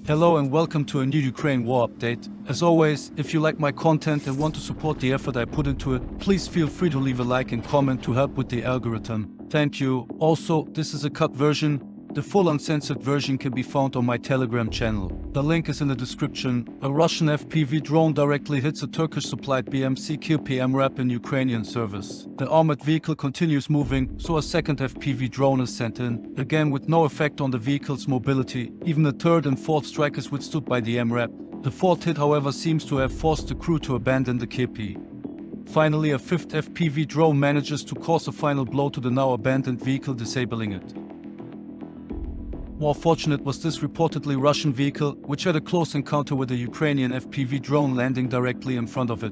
Hello and welcome to a new Ukraine war update. As always, if you like my content and want to support the effort I put into it, please feel free to leave a like and comment to help with the algorithm. Thank you. Also, this is a cut version. The full uncensored version can be found on my Telegram channel. The link is in the description. A Russian FPV drone directly hits a Turkish-supplied BMP2 MRAP in Ukrainian service. The armored vehicle continues moving, so a second FPV drone is sent in, again with no effect on the vehicle's mobility. Even the third and fourth strike is withstood by the MRAP. The fourth hit, however, seems to have forced the crew to abandon the KP. Finally, a fifth FPV drone manages to cause a final blow to the now abandoned vehicle, disabling it. More fortunate was this reportedly Russian vehicle, which had a close encounter with a Ukrainian FPV drone landing directly in front of it.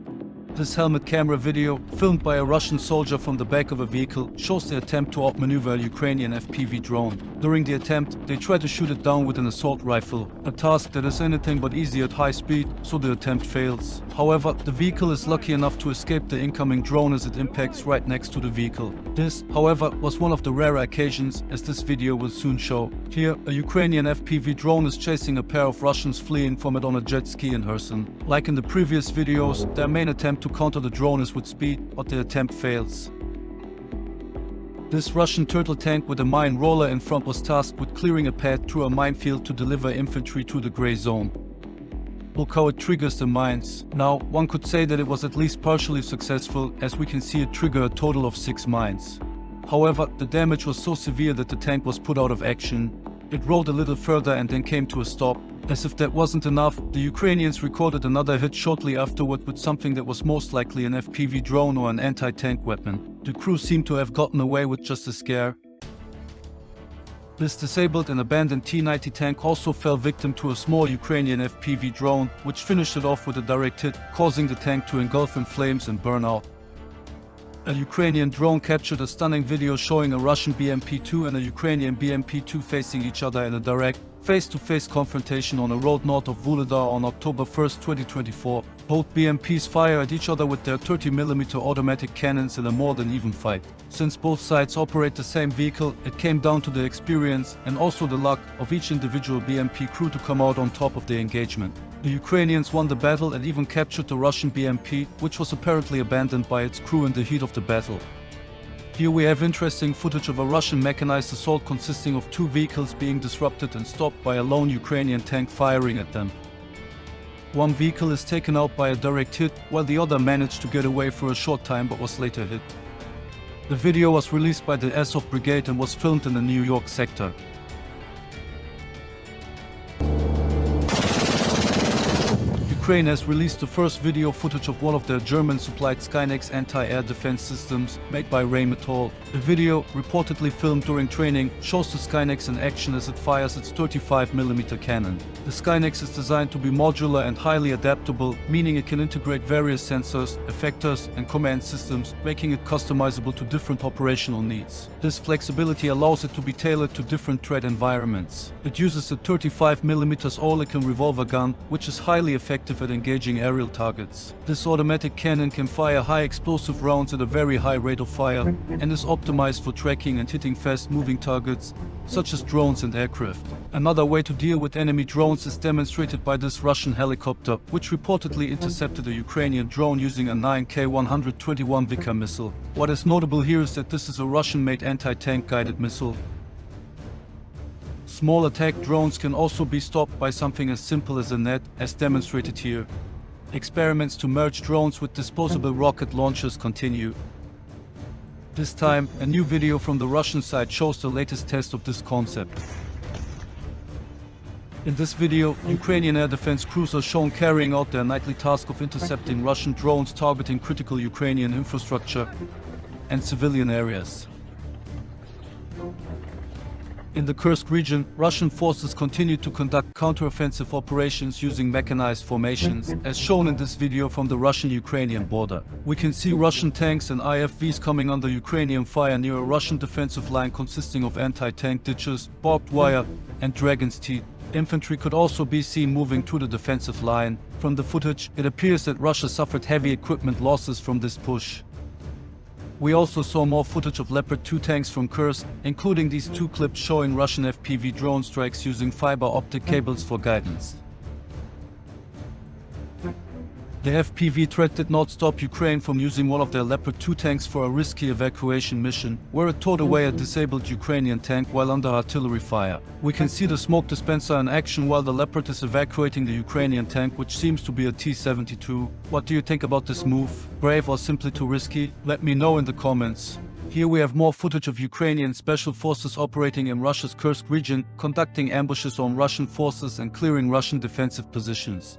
This helmet camera video, filmed by a Russian soldier from the back of a vehicle, shows the attempt to outmaneuver a Ukrainian FPV drone. During the attempt, they try to shoot it down with an assault rifle, a task that is anything but easy at high speed, so the attempt fails. However, the vehicle is lucky enough to escape the incoming drone as it impacts right next to the vehicle. This, however, was one of the rare occasions, as this video will soon show. Here, a Ukrainian FPV drone is chasing a pair of Russians fleeing from it on a jet ski in Kherson. Like in the previous videos, their main attempt to counter the drone is with speed, but the attempt fails. This Russian turtle tank with a mine roller in front was tasked with clearing a path through a minefield to deliver infantry to the gray zone. Look how it triggers the mines. Now, one could say that it was at least partially successful, as we can see it trigger a total of 6 mines. However, the damage was so severe that the tank was put out of action. It rolled a little further and then came to a stop. As if that wasn't enough, the Ukrainians recorded another hit shortly afterward with something that was most likely an FPV drone or an anti-tank weapon. The crew seemed to have gotten away with just a scare. This disabled and abandoned T-90 tank also fell victim to a small Ukrainian FPV drone, which finished it off with a direct hit, causing the tank to engulf in flames and burn out. A Ukrainian drone captured a stunning video showing a Russian BMP2 and a Ukrainian BMP2 facing each other in a direct, face-to-face confrontation on a road north of Vuhledar on October 1, 2024. Both BMPs fire at each other with their 30mm automatic cannons in a more than even fight. Since both sides operate the same vehicle, it came down to the experience and also the luck of each individual BMP crew to come out on top of the engagement. The Ukrainians won the battle and even captured the Russian BMP, which was apparently abandoned by its crew in the heat of the battle. Here we have interesting footage of a Russian mechanized assault consisting of 2 vehicles being disrupted and stopped by a lone Ukrainian tank firing at them. One vehicle is taken out by a direct hit, while the other managed to get away for a short time but was later hit. The video was released by the Azov Brigade and was filmed in the New York sector. Ukraine has released the first video footage of one of their German-supplied Skyex anti-air defense systems made by Rheinmetall. The video, reportedly filmed during training, shows the Skyex in action as it fires its 35mm cannon. The Skyex is designed to be modular and highly adaptable, meaning it can integrate various sensors, effectors, and command systems, making it customizable to different operational needs. This flexibility allows it to be tailored to different threat environments. It uses a 35mm Oerlikon revolver gun, which is highly effective at engaging aerial targets. This automatic cannon can fire high explosive rounds at a very high rate of fire and is optimized for tracking and hitting fast-moving targets, such as drones and aircraft. Another way to deal with enemy drones is demonstrated by this Russian helicopter, which reportedly intercepted a Ukrainian drone using a 9K-121 Vika missile. What is notable here is that this is a Russian-made anti-tank guided missile. Small attack drones can also be stopped by something as simple as a net, as demonstrated here. Experiments to merge drones with disposable rocket launchers continue. This time, a new video from the Russian side shows the latest test of this concept. In this video, Ukrainian air defense crews are shown carrying out their nightly task of intercepting Russian drones targeting critical Ukrainian infrastructure and civilian areas. In the Kursk region, Russian forces continue to conduct counteroffensive operations using mechanized formations, as shown in this video from the Russian-Ukrainian border. We can see Russian tanks and IFVs coming under Ukrainian fire near a Russian defensive line consisting of anti-tank ditches, barbed wire, and dragon's teeth. Infantry could also be seen moving to the defensive line. From the footage, it appears that Russia suffered heavy equipment losses from this push. We also saw more footage of Leopard 2 tanks from Kursk, including these 2 clips showing Russian FPV drone strikes using fiber optic cables for guidance. The FPV threat did not stop Ukraine from using one of their Leopard 2 tanks for a risky evacuation mission, where it towed away a disabled Ukrainian tank while under artillery fire. We can see the smoke dispenser in action while the Leopard is evacuating the Ukrainian tank, which seems to be a T-72. What do you think about this move? Brave or simply too risky? Let me know in the comments. Here we have more footage of Ukrainian special forces operating in Russia's Kursk region, conducting ambushes on Russian forces and clearing Russian defensive positions.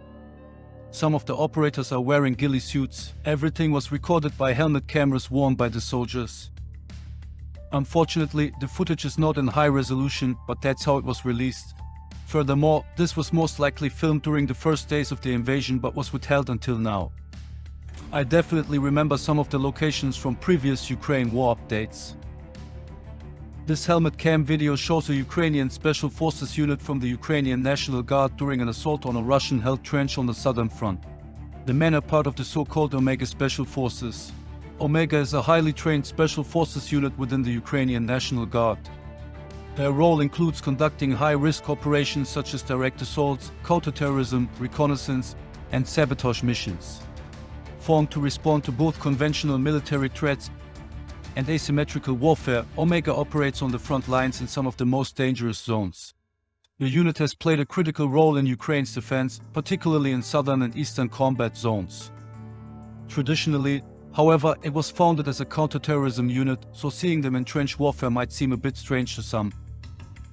Some of the operators are wearing ghillie suits. Everything was recorded by helmet cameras worn by the soldiers. Unfortunately, the footage is not in high resolution, but that's how it was released. Furthermore, this was most likely filmed during the first days of the invasion but was withheld until now. I definitely remember some of the locations from previous Ukraine war updates. This helmet cam video shows a Ukrainian Special Forces unit from the Ukrainian National Guard during an assault on a Russian-held trench on the southern front. The men are part of the so-called Omega Special Forces. Omega is a highly trained Special Forces unit within the Ukrainian National Guard. Their role includes conducting high-risk operations such as direct assaults, counterterrorism, reconnaissance, and sabotage missions. Formed to respond to both conventional military threats and asymmetrical warfare, Omega operates on the front lines in some of the most dangerous zones. The unit has played a critical role in Ukraine's defense, particularly in southern and eastern combat zones. Traditionally, however, it was founded as a counterterrorism unit, so seeing them in trench warfare might seem a bit strange to some.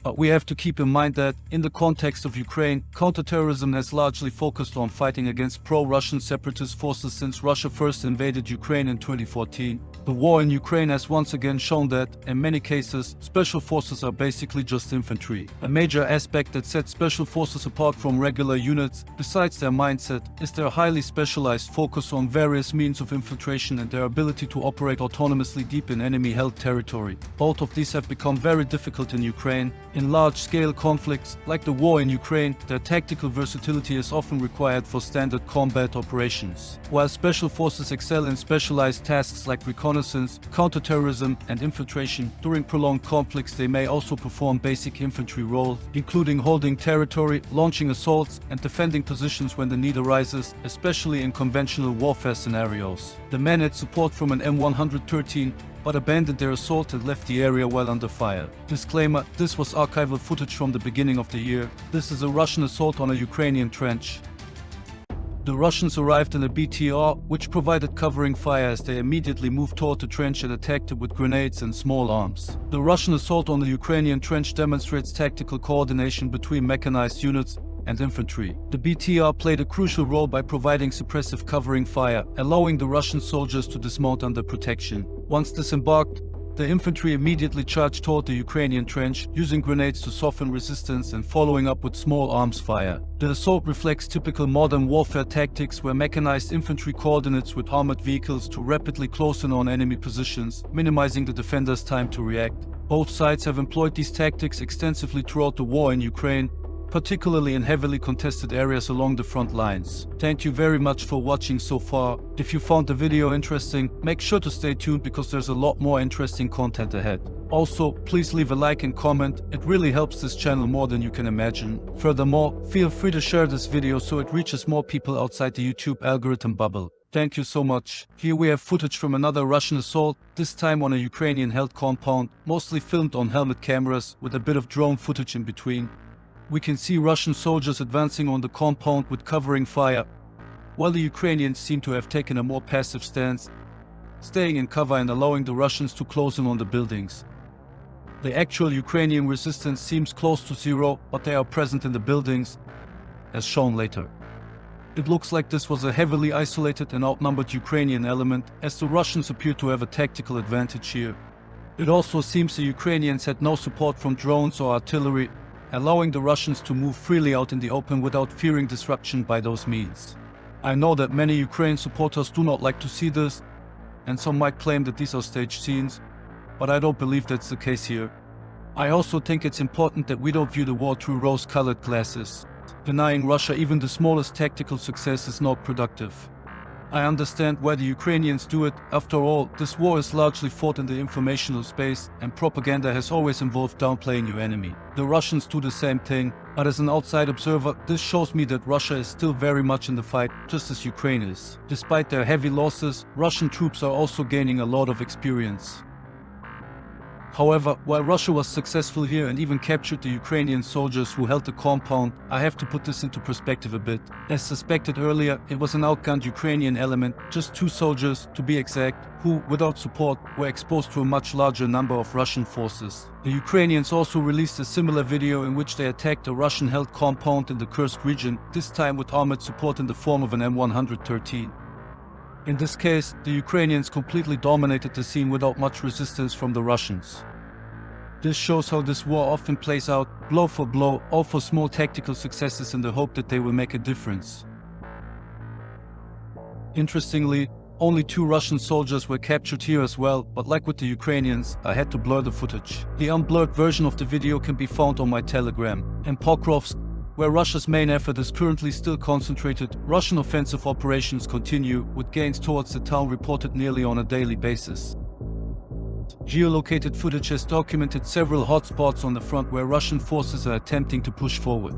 But we have to keep in mind that, in the context of Ukraine, counterterrorism has largely focused on fighting against pro-Russian separatist forces since Russia first invaded Ukraine in 2014. The war in Ukraine has once again shown that, in many cases, special forces are basically just infantry. A major aspect that sets special forces apart from regular units, besides their mindset, is their highly specialized focus on various means of infiltration and their ability to operate autonomously deep in enemy-held territory. Both of these have become very difficult in Ukraine. In large-scale conflicts, like the war in Ukraine, their tactical versatility is often required for standard combat operations. While special forces excel in specialized tasks like reconnaissance, counterterrorism, and infiltration, during prolonged conflicts they may also perform basic infantry roles, including holding territory, launching assaults, and defending positions when the need arises, especially in conventional warfare scenarios. The men had support from an M113, but abandoned their assault and left the area while under fire. Disclaimer: this was archival footage from the beginning of the year. This is a Russian assault on a Ukrainian trench. The Russians arrived in a BTR, which provided covering fire as they immediately moved toward the trench and attacked it with grenades and small arms. The Russian assault on the Ukrainian trench demonstrates tactical coordination between mechanized units and infantry. The BTR played a crucial role by providing suppressive covering fire, allowing the Russian soldiers to dismount under protection. Once disembarked, the infantry immediately charged toward the Ukrainian trench, using grenades to soften resistance and following up with small arms fire. The assault reflects typical modern warfare tactics where mechanized infantry coordinates with armored vehicles to rapidly close in on enemy positions, minimizing the defenders' time to react. Both sides have employed these tactics extensively throughout the war in Ukraine, particularly in heavily contested areas along the front lines. Thank you very much for watching so far. If you found the video interesting, make sure to stay tuned because there's a lot more interesting content ahead. Also, please leave a like and comment, it really helps this channel more than you can imagine. Furthermore, feel free to share this video so it reaches more people outside the YouTube algorithm bubble. Thank you so much. Here we have footage from another Russian assault, this time on a Ukrainian-held compound, mostly filmed on helmet cameras with a bit of drone footage in between. We can see Russian soldiers advancing on the compound with covering fire, while the Ukrainians seem to have taken a more passive stance, staying in cover and allowing the Russians to close in on the buildings. The actual Ukrainian resistance seems close to zero, but they are present in the buildings, as shown later. It looks like this was a heavily isolated and outnumbered Ukrainian element, as the Russians appear to have a tactical advantage here. It also seems the Ukrainians had no support from drones or artillery, allowing the Russians to move freely out in the open without fearing disruption by those means. I know that many Ukraine supporters do not like to see this, and some might claim that these are staged scenes, but I don't believe that's the case here. I also think it's important that we don't view the war through rose-colored glasses. Denying Russia even the smallest tactical success is not productive. I understand why the Ukrainians do it. After all, this war is largely fought in the informational space, and propaganda has always involved downplaying your enemy. The Russians do the same thing, but as an outside observer, this shows me that Russia is still very much in the fight, just as Ukraine is. Despite their heavy losses, Russian troops are also gaining a lot of experience. However, while Russia was successful here and even captured the Ukrainian soldiers who held the compound, I have to put this into perspective a bit. As suspected earlier, it was an outgunned Ukrainian element, just 2 soldiers to be exact, who, without support, were exposed to a much larger number of Russian forces. The Ukrainians also released a similar video in which they attacked a Russian-held compound in the Kursk region, this time with armored support in the form of an M113. In this case, the Ukrainians completely dominated the scene without much resistance from the Russians. This shows how this war often plays out, blow for blow, all for small tactical successes in the hope that they will make a difference. Interestingly, only 2 Russian soldiers were captured here as well, but like with the Ukrainians, I had to blur the footage. The unblurred version of the video can be found on my Telegram. In Pokrovsk, where Russia's main effort is currently still concentrated, Russian offensive operations continue, with gains towards the town reported nearly on a daily basis. Geolocated footage has documented several hotspots on the front where Russian forces are attempting to push forward.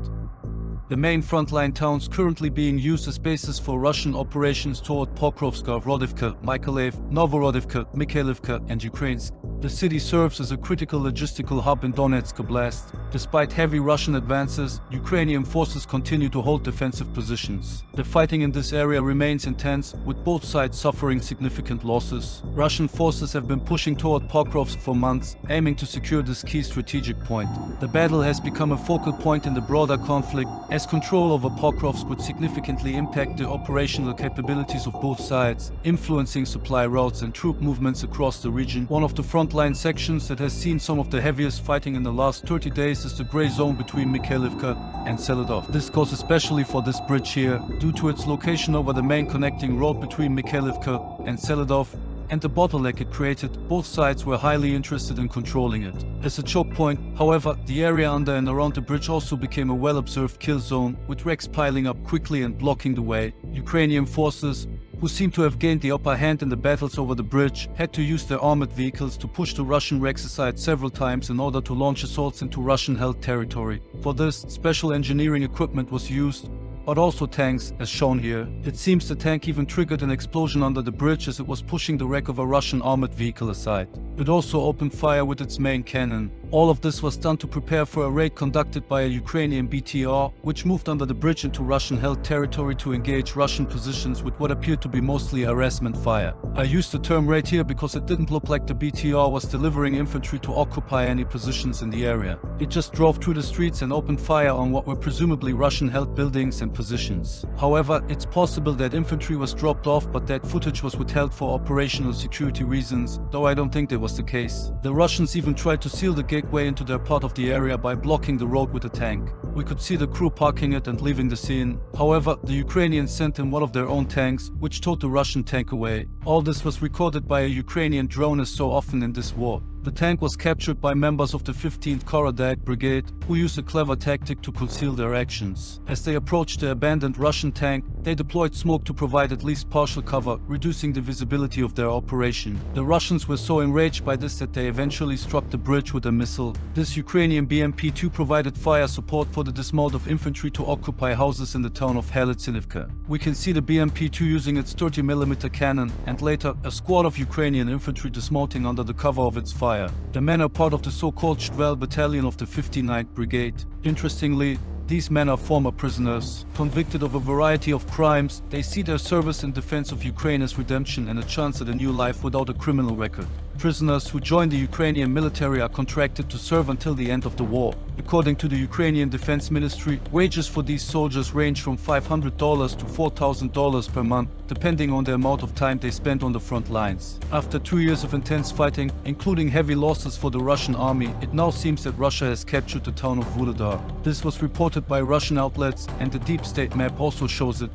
The main frontline towns currently being used as bases for Russian operations toward Pokrovsk are Vrodivka, Mykolaiv, Novorodivka, Mikhailivka, and Ukrainsk. The city serves as a critical logistical hub in Donetsk Oblast. Despite heavy Russian advances, Ukrainian forces continue to hold defensive positions. The fighting in this area remains intense, with both sides suffering significant losses. Russian forces have been pushing toward Pokrovsk for months, aiming to secure this key strategic point. The battle has become a focal point in the broader conflict, as control over Pokrovsk would significantly impact the operational capabilities of both sides, influencing supply routes and troop movements across the region. One of the frontline sections that has seen some of the heaviest fighting in the last 30 days is the grey zone between Mikhailivka and Seladov. This goes especially for this bridge here, due to its location over the main connecting road between Mikhailivka and Seladov, and the bottleneck it created. Both sides were highly interested in controlling it. As a choke point, however, the area under and around the bridge also became a well-observed kill zone, with wrecks piling up quickly and blocking the way. Ukrainian forces, who seem to have gained the upper hand in the battles over the bridge, had to use their armored vehicles to push the Russian wrecks aside several times in order to launch assaults into Russian-held territory. For this, special engineering equipment was used, but also tanks, as shown here. It seems the tank even triggered an explosion under the bridge as it was pushing the wreck of a Russian armored vehicle aside. It also opened fire with its main cannon. All of this was done to prepare for a raid conducted by a Ukrainian BTR, which moved under the bridge into Russian-held territory to engage Russian positions with what appeared to be mostly harassment fire. I used the term raid here because it didn't look like the BTR was delivering infantry to occupy any positions in the area. It just drove through the streets and opened fire on what were presumably Russian-held buildings and positions. However, it's possible that infantry was dropped off, but that footage was withheld for operational security reasons, though I don't think that was the case. The Russians even tried to seal the gateway into their part of the area by blocking the road with a tank. We could see the crew parking it and leaving the scene. However, the Ukrainians sent in one of their own tanks, which towed the Russian tank away. All this was recorded by a Ukrainian drone, as so often in this war. The tank was captured by members of the 15th Korodyak Brigade, who used a clever tactic to conceal their actions. As they approached the abandoned Russian tank, they deployed smoke to provide at least partial cover, reducing the visibility of their operation. The Russians were so enraged by this that they eventually struck the bridge with a missile. This Ukrainian BMP2 provided fire support for the dismount of infantry to occupy houses in the town of Vuhledar. We can see the BMP2 using its 30mm cannon, and later a squad of Ukrainian infantry dismounting under the cover of its fire. The men are part of the so-called Shvel battalion of the 59th Brigade. Interestingly, these men are former prisoners. Convicted of a variety of crimes, they see their service in defense of Ukraine as redemption and a chance at a new life without a criminal record. Prisoners who join the Ukrainian military are contracted to serve until the end of the war. According to the Ukrainian Defense Ministry, wages for these soldiers range from $500 to $4,000 per month, depending on the amount of time they spent on the front lines. After 2 years of intense fighting, including heavy losses for the Russian army, it now seems that Russia has captured the town of Vuhledar. This was reported by Russian outlets, and the deep state map also shows it.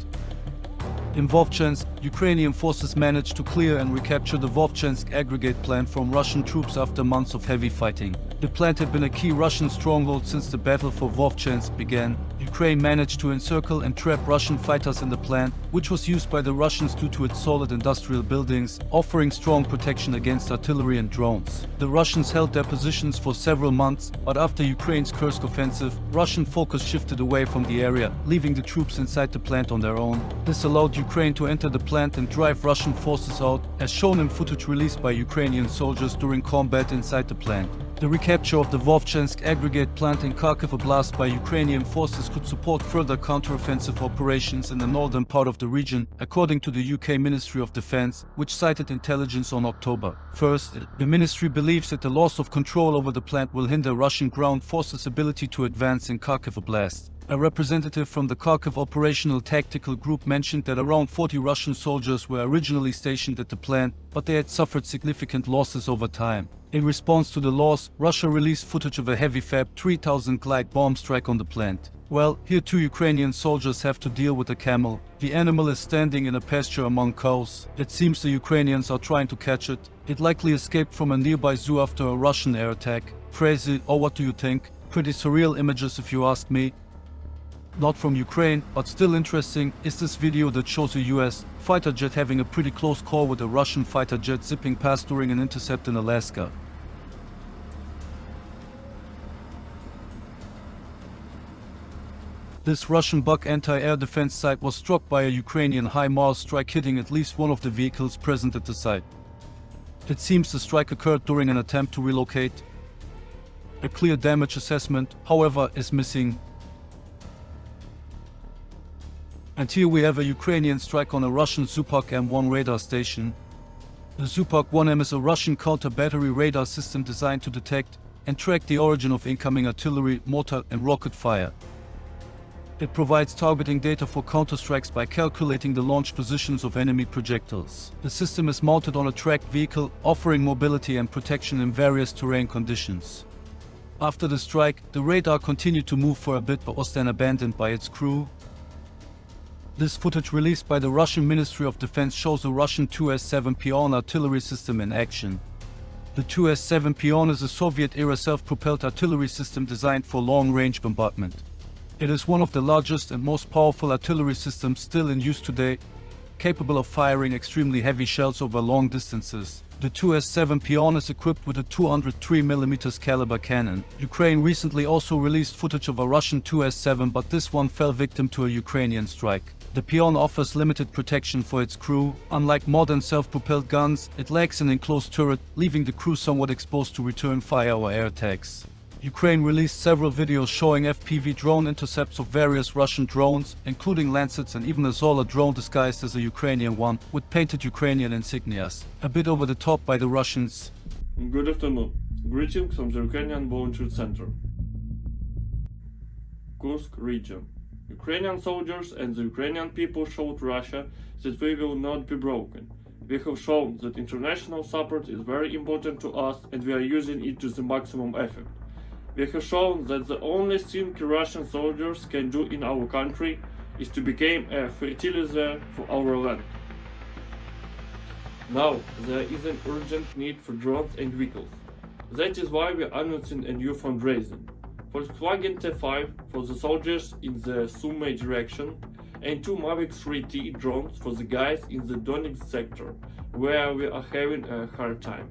In Vovchansk, Ukrainian forces managed to clear and recapture the Vovchansk aggregate plant from Russian troops after months of heavy fighting. The plant had been a key Russian stronghold since the battle for Vovchansk began. Ukraine managed to encircle and trap Russian fighters in the plant, which was used by the Russians due to its solid industrial buildings, offering strong protection against artillery and drones. The Russians held their positions for several months, but after Ukraine's Kursk offensive, Russian focus shifted away from the area, leaving the troops inside the plant on their own. This allowed Ukraine to enter the plant and drive Russian forces out, as shown in footage released by Ukrainian soldiers during combat inside the plant. The recapture of the Vovchansk aggregate plant in Kharkiv Oblast by Ukrainian forces could support further counteroffensive operations in the northern part of the region, according to the UK Ministry of Defense, which cited intelligence on October 1st. The ministry believes that the loss of control over the plant will hinder Russian ground forces' ability to advance in Kharkiv Oblast. A representative from the Kharkiv Operational Tactical Group mentioned that around 40 Russian soldiers were originally stationed at the plant, but they had suffered significant losses over time. In response to the loss, Russia released footage of a heavy Fab 3000 glide bomb strike on the plant. Well, here 2 Ukrainian soldiers have to deal with a camel. The animal is standing in a pasture among cows. It seems the Ukrainians are trying to catch it. It likely escaped from a nearby zoo after a Russian air attack. Crazy, or what do you think? Pretty surreal images if you ask me. Not from Ukraine, but still interesting, is this video that shows a US fighter jet having a pretty close call with a Russian fighter jet zipping past during an intercept in Alaska. This Russian Buk anti-air defense site was struck by a Ukrainian HIMARS strike, hitting at least one of the vehicles present at the site. It seems the strike occurred during an attempt to relocate. A clear damage assessment, however, is missing. And here we have a Ukrainian strike on a Russian Zupuk M1 radar station. The Zupuk 1M is a Russian counter-battery radar system designed to detect and track the origin of incoming artillery, mortar and rocket fire. It provides targeting data for counter-strikes by calculating the launch positions of enemy projectiles. The system is mounted on a tracked vehicle, offering mobility and protection in various terrain conditions. After the strike, the radar continued to move for a bit but was then abandoned by its crew. This footage released by the Russian Ministry of Defense shows a Russian 2S-7 Pion artillery system in action. The 2S-7 Pion is a Soviet-era self-propelled artillery system designed for long-range bombardment. It is one of the largest and most powerful artillery systems still in use today, capable of firing extremely heavy shells over long distances. The 2S-7 Pion is equipped with a 203mm caliber cannon. Ukraine recently also released footage of a Russian 2S-7, but this one fell victim to a Ukrainian strike. The Pion offers limited protection for its crew. Unlike modern self-propelled guns, it lacks an enclosed turret, leaving the crew somewhat exposed to return fire or air attacks. Ukraine released several videos showing FPV drone intercepts of various Russian drones, including Lancets and even a Zola drone disguised as a Ukrainian one, with painted Ukrainian insignias. A bit over the top by the Russians. Good afternoon. Greetings from the Ukrainian Volunteer Center. Kursk region. Ukrainian soldiers and the Ukrainian people showed Russia that we will not be broken. We have shown that international support is very important to us and we are using it to the maximum effect. We have shown that the only thing Russian soldiers can do in our country is to become a fertilizer for our land. Now there is an urgent need for drones and vehicles. That is why we are announcing a new fundraising. Volkswagen T5 for the soldiers in the Sumy direction and 2 Mavic 3T drones for the guys in the Donetsk sector, where we are having a hard time.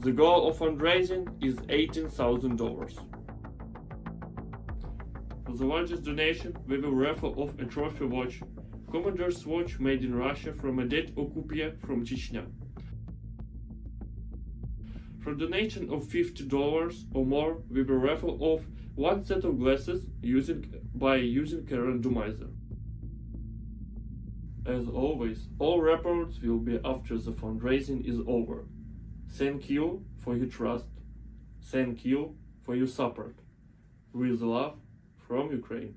The goal of fundraising is $18,000. For the largest donation, we will raffle off a trophy watch, Commander's watch made in Russia from a dead occupant from Chechnya. For a donation of $50 or more, we will raffle off 1 set of glasses by using a randomizer. As always, all reports will be after the fundraising is over. Thank you for your trust. Thank you for your support. With love from Ukraine.